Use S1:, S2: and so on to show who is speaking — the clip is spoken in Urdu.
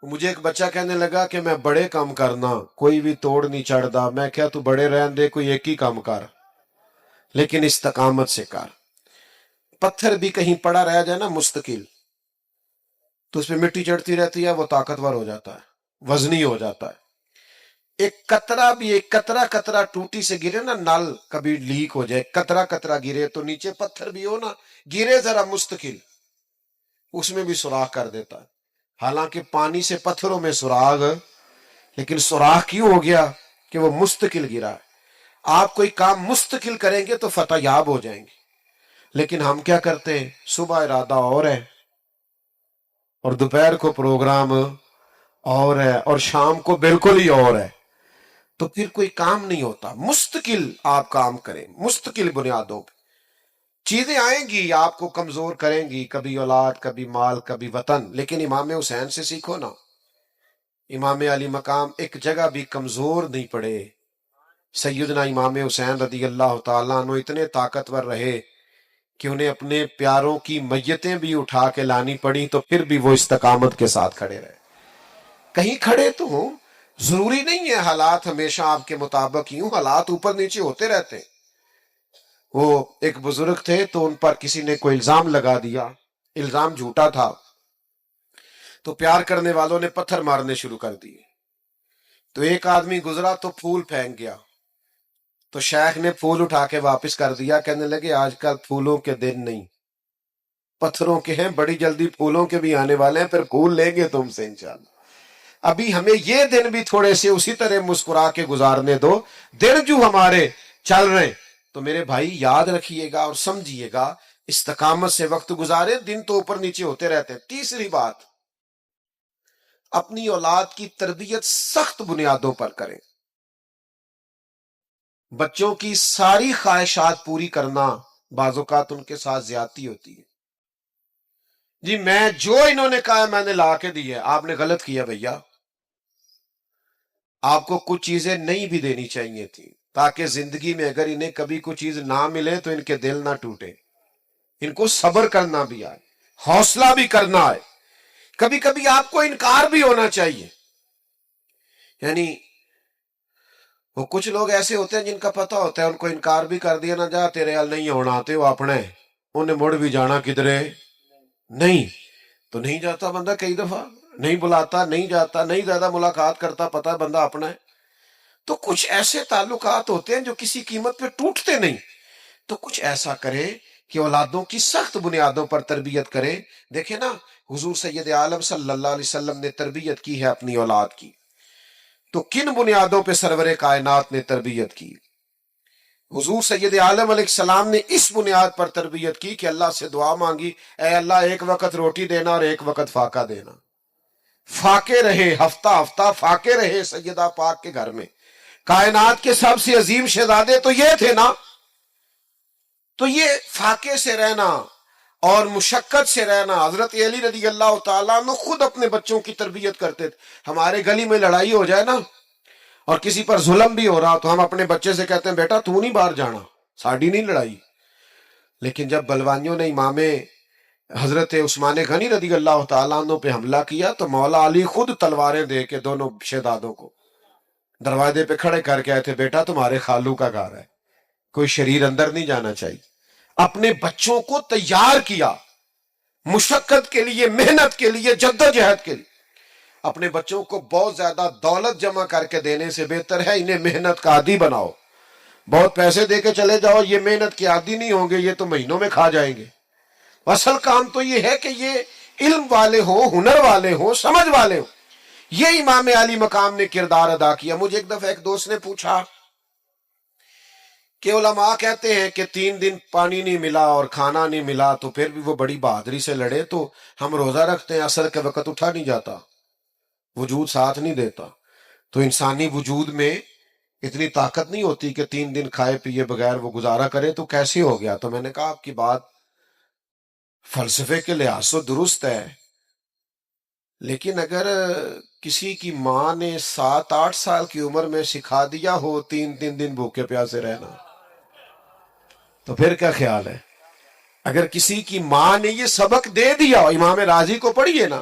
S1: مجھے ایک بچہ کہنے لگا کہ میں بڑے کام کرنا کوئی بھی توڑ نہیں چڑھتا. میں کیا تو بڑے رہن دے, کوئی ایک ہی کام کر لیکن استقامت سے کر. پتھر بھی کہیں پڑا رہ جائے نا مستقل تو اس پہ مٹی چڑھتی رہتی ہے, وہ طاقتور ہو جاتا ہے, وزنی ہو جاتا ہے. ایک قطرہ بھی, ایک قطرہ قطرہ ٹوٹی سے گرے نا, نل کبھی لیک ہو جائے, قطرہ قطرہ گرے تو نیچے پتھر بھی ہو نا, گرے ذرا مستقل, اس میں بھی سوراخ کر دیتا ہے. حالانکہ پانی سے پتھروں میں سوراخ, لیکن سوراخ کیوں ہو گیا کہ وہ مستقل گرا ہے. آپ کوئی کام مستقل کریں گے تو فتح یاب ہو جائیں گے. لیکن ہم کیا کرتے ہیں, صبح ارادہ اور ہے اور دوپہر کو پروگرام اور ہے اور شام کو بالکل ہی اور ہے, تو پھر کوئی کام نہیں ہوتا. مستقل آپ کام کریں, مستقل بنیادوں پہ. چیزیں آئیں گی آپ کو کمزور کریں گی, کبھی اولاد, کبھی مال, کبھی وطن, لیکن امام حسین سے سیکھو نا. امام علی مقام ایک جگہ بھی کمزور نہیں پڑے. سیدنا امام حسین رضی اللہ تعالیٰ عنہ اتنے طاقتور رہے کہ انہیں اپنے پیاروں کی میتیں بھی اٹھا کے لانی پڑی, تو پھر بھی وہ استقامت کے ساتھ کھڑے رہے. کہیں کھڑے تو ہوں, ضروری نہیں ہے حالات ہمیشہ آپ کے مطابق ہی ہوں, حالات اوپر نیچے ہوتے رہتے ہیں. وہ ایک بزرگ تھے تو ان پر کسی نے کوئی الزام لگا دیا, الزام جھوٹا تھا, تو پیار کرنے والوں نے پتھر مارنے شروع کر دیے. تو ایک آدمی گزرا تو پھول پھینک گیا, تو شیخ نے پھول اٹھا کے واپس کر دیا, کہنے لگے آج کل پھولوں کے دن نہیں, پتھروں کے ہیں, بڑی جلدی پھولوں کے بھی آنے والے ہیں, پھر پھول لیں گے تم سے انشاءاللہ. ابھی ہمیں یہ دن بھی تھوڑے سے اسی طرح مسکرا کے گزارنے دو, دن جو ہمارے چل رہے ہیں. تو میرے بھائی یاد رکھیے گا اور سمجھیے گا, استقامت سے وقت گزارے, دن تو اوپر نیچے ہوتے رہتے ہیں. تیسری بات, اپنی اولاد کی تربیت سخت بنیادوں پر کریں. بچوں کی ساری خواہشات پوری کرنا بعض اوقات ان کے ساتھ زیادتی ہوتی ہے. جی میں جو انہوں نے کہا میں نے لا کے دی ہے, آپ نے غلط کیا بھیا. آپ کو کچھ چیزیں نہیں بھی دینی چاہیے تھی, تاکہ زندگی میں اگر انہیں کبھی کوئی چیز نہ ملے تو ان کے دل نہ ٹوٹے, ان کو صبر کرنا بھی آئے, حوصلہ بھی کرنا آئے. کبھی کبھی آپ کو انکار بھی ہونا چاہیے. یعنی وہ کچھ لوگ ایسے ہوتے ہیں جن کا پتہ ہوتا ہے ان کو انکار بھی کر دیا, نہ جا تیرے حال نہیں ہونا آتے وہ اپنے, انہیں مڑ بھی جانا کدھرے نہیں, تو نہیں جاتا بندہ. کئی دفعہ نہیں بلاتا, نہیں جاتا, نہیں زیادہ ملاقات کرتا, پتہ بندہ اپنا ہے. تو کچھ ایسے تعلقات ہوتے ہیں جو کسی قیمت پہ ٹوٹتے نہیں. تو کچھ ایسا کرے کہ اولادوں کی سخت بنیادوں پر تربیت کرے. دیکھیں نا, حضور سید عالم صلی اللہ علیہ وسلم نے تربیت کی ہے اپنی اولاد کی, تو کن بنیادوں پہ سرور کائنات نے تربیت کی؟ حضور سید عالم علیہ السلام نے اس بنیاد پر تربیت کی کہ اللہ سے دعا مانگی, اے اللہ ایک وقت روٹی دینا اور ایک وقت فاقہ دینا. فاقے رہے, ہفتہ ہفتہ فاقے رہے سیدہ پاک کے گھر میں. کائنات کے سب سے عظیم شہزادے تو یہ تھے نا, تو یہ فاقے سے رہنا اور مشقت سے رہنا. حضرت علی رضی اللہ تعالیٰ عنہ خود اپنے بچوں کی تربیت کرتے تھے. ہمارے گلی میں لڑائی ہو جائے نا اور کسی پر ظلم بھی ہو رہا تو ہم اپنے بچے سے کہتے ہیں بیٹا تو نہیں باہر جانا, ساڑی نہیں لڑائی. لیکن جب بلوانیوں نے امام حضرت عثمان غنی رضی اللہ تعالیٰ عنہ پہ حملہ کیا تو مولا علی خود تلواریں دے کے دونوں شہزادوں کو دروازے پہ کھڑے کر کے آئے تھے, بیٹا تمہارے خالو کا گھر ہے, کوئی شریر اندر نہیں جانا چاہیے. اپنے بچوں کو تیار کیا مشقت کے لیے, محنت کے لیے, جدوجہد کے لیے. اپنے بچوں کو بہت زیادہ دولت جمع کر کے دینے سے بہتر ہے انہیں محنت کا عادی بناؤ. بہت پیسے دے کے چلے جاؤ, یہ محنت کے عادی نہیں ہوں گے, یہ تو مہینوں میں کھا جائیں گے. اصل کام تو یہ ہے کہ یہ علم والے ہوں, ہنر والے ہوں, سمجھ والے ہوں. یہ امام علی مقام نے کردار ادا کیا. مجھے ایک دفعہ ایک دوست نے پوچھا کہ علماء کہتے ہیں کہ 3 دن پانی نہیں ملا اور کھانا نہیں ملا تو پھر بھی وہ بڑی بہادری سے لڑے, تو ہم روزہ رکھتے ہیں, عصر کے وقت اٹھا نہیں جاتا, وجود ساتھ نہیں دیتا. تو انسانی وجود میں اتنی طاقت نہیں ہوتی کہ 3 دن کھائے پیے بغیر وہ گزارا کرے, تو کیسے ہو گیا؟ تو میں نے کہا آپ کی بات فلسفے کے لحاظ سے درست ہے, لیکن اگر کسی کی ماں نے 7-8 سال کی عمر میں سکھا دیا ہو 3 دن بھوکے پیاسے رہنا, تو پھر کیا خیال ہے؟ اگر کسی کی ماں نے یہ سبق دے دیا, امام راضی کو پڑھیے نا,